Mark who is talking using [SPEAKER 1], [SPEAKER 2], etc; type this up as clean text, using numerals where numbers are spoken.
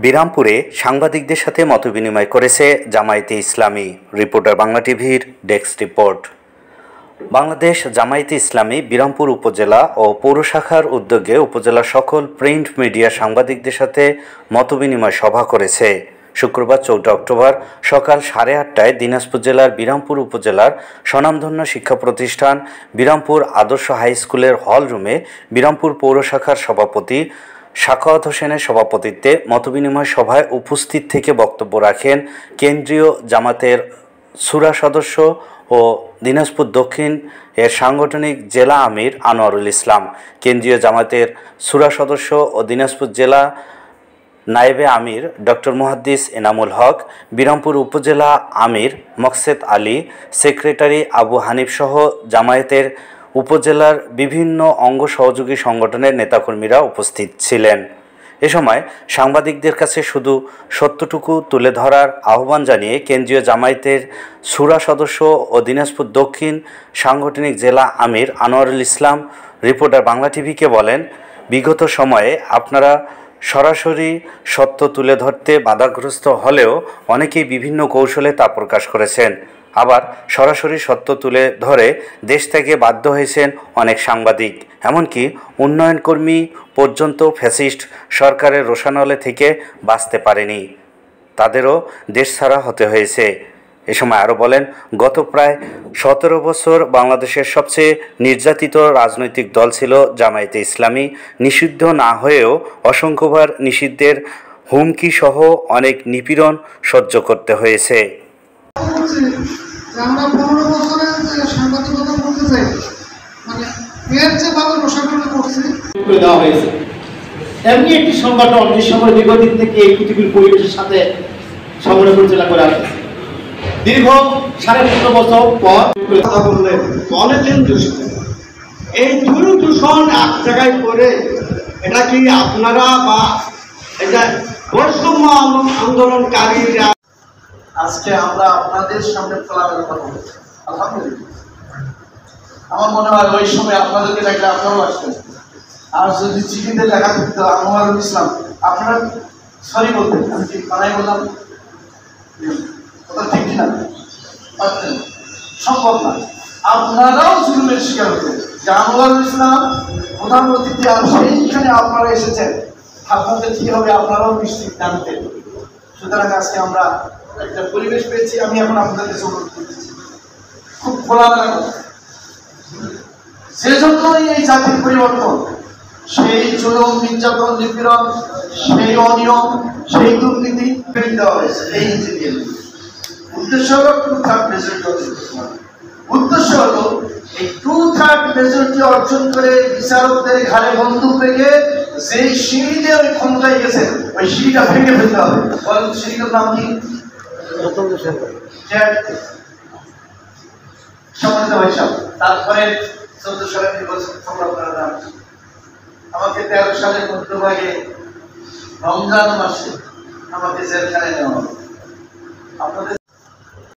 [SPEAKER 1] বিরামপুরে সাংবাদিকদের সাথে মতবিনিময় করেছে জামায়াতে ইসলামী। রিপোর্টার বাংলা টিভির ডেস্ক রিপোর্ট। বাংলাদেশ জামায়াতে ইসলামী বিরামপুর উপজেলা ও পৌর শাখার উদ্যোগে উপজেলার সকল প্রিন্ট মিডিয়া সাংবাদিকদের সাথে মতবিনিময় সভা করেছে। শুক্রবার 4 অক্টোবর সকাল 8:30টায় দিনাজপুর জেলার বিরামপুর উপজেলার স্বনামধন্য শিক্ষা প্রতিষ্ঠান বিরামপুর আদর্শ হাই স্কুলের হল রুমে বিরামপুর পৌর শাখার সভাপতি সাখাওয়াত হোসেনের সভাপতিত্বে মতবিনিময় সভায় উপস্থিত থেকে বক্তব্য রাখেন কেন্দ্রীয় জামাতের শূরা সদস্য ও দিনাজপুর দক্ষিণ এর সাংগঠনিক জেলা আমির আনোয়ারুল ইসলাম, কেন্দ্রীয় জামাতের শূরা সদস্য ও দিনাজপুর জেলা নায়েবে আমির ডক্টর মুহাদ্দিস এনামুল হক, বিরামপুর উপজেলা আমির মকসেদ আলী, সেক্রেটারি আবু হানিফ সহ জামায়াতের উপজেলার বিভিন্ন অঙ্গ সহযোগী সংগঠনের নেতাকর্মীরা উপস্থিত ছিলেন। এ সময় সাংবাদিকদের কাছে শুধু সত্যটুকু তুলে ধরার আহ্বান জানিয়ে কেন্দ্রীয় জামায়াতের শূরা সদস্য ও দিনাজপুর দক্ষিণ সাংগঠনিক জেলা আমির আনোয়ারুল ইসলাম রিপোর্টার বাংলা টিভিকে বলেন, বিগত সময়ে আপনারা সরাসরি সত্য তুলে ধরতে বাধাগ্রস্ত হলেও অনেকেই বিভিন্ন কৌশলে তা প্রকাশ করেছেন। আবার সরাসরি সত্য তুলে ধরে দেশ থেকে বাধ্য হয়েছেন অনেক সাংবাদিক, এমনকি উন্নয়নকর্মী পর্যন্ত ফ্যাসিস্ট সরকারের রোষানলে থেকে বাঁচতে পারেনি, তাদেরও দেশ ছাড়া হতে হয়েছে। এ সময় আরও বলেন, গত প্রায় 17 বছর বাংলাদেশের সবচেয়ে নির্যাতিত রাজনৈতিক দল ছিল জামায়াতে ইসলামী। নিষিদ্ধ না হয়েও অসংখ্যবার নিষিদ্ধের হুমকি সহ অনেক নিপীড়ন সহ্য করতে হয়েছে।
[SPEAKER 2] আমরা 15 বছরের সাংবাদিকতা করতে চাই, মানে এর যেভাবে রোষানলে করছি
[SPEAKER 3] দেওয়া হয়েছে। এমনি একটি সংগঠন যে সময় দীর্ঘদিন থেকে এই পৃথিবীর পরিবেশের সাথে সংগ্রাম পরিচালনা করে আসছে, দীর্ঘ 15.5 বছর পর
[SPEAKER 4] কথা বললেন অনেকজন দূষিত। এই দূষণ এক জায়গায় করে এটা কি আপনারা বা এটা বৈষম্য আন্দোলনকারীরা
[SPEAKER 5] আজকে আমরা আপনাদের সামনে খোলামেলা কথা বলছি। আলহামদুলিল্লাহ, আমার মনে হয় ওই সময় আপনাদেরকে দেখলে আপনারাও আসতেন। আর যদি চিঠিতে লেখা থাকতো আনোয়ারুল ইসলাম, আপনারা সরি বলতেন, আমি ঠিক বানাই বললাম, ওটা ঠিক কিনা পারতেন? সম্ভব না। আপনারাও জুলুমের শিকার হতেন। যে আনোয়ারুল ইসলাম প্রধান অতিথি, আর সেইখানে আপনারা এসেছেন, আপনাদের কি হবে আপনারাও নিশ্চিত জানতেন। সুতরাং আজকে আমরা একটা পরিবেশ পেয়েছি। আমি এখন আপনাদের কাছে অনুরোধ করতেছি, খুব খোলামেলা কথা, সেজন্যই এই জাতির পরিবর্তন, সেই জুলুম নির্যাতন নিপীড়ন, সেই অনিয়ম, সেই দুর্নীতি ফেলে দেওয়া হয়েছে। এই ইঞ্জিনিয়ার উদ্দেশ্য হলো 2/3 মেজরিটি অর্জন করা। উদ্দেশ্য হলো এই 2/3 মেজরিটি অর্জন করে বিচারকদের ঘাড়ে বন্দুক রেখে যেই সিঁড়িতে ওই ক্ষমতায় গেছেন, ওই সিঁড়িটা ভেঙে ফেলতে হবে। বলেন সিঁড়িটার নাম কি? তারপরে 14 সালের নির্বাচন সংগ্রাম করার নাম। আমাকে 13 সালের মধ্যভাগে রমজান মাসে আমাকে জেলখানায় নেওয়া হবে। আপনাদের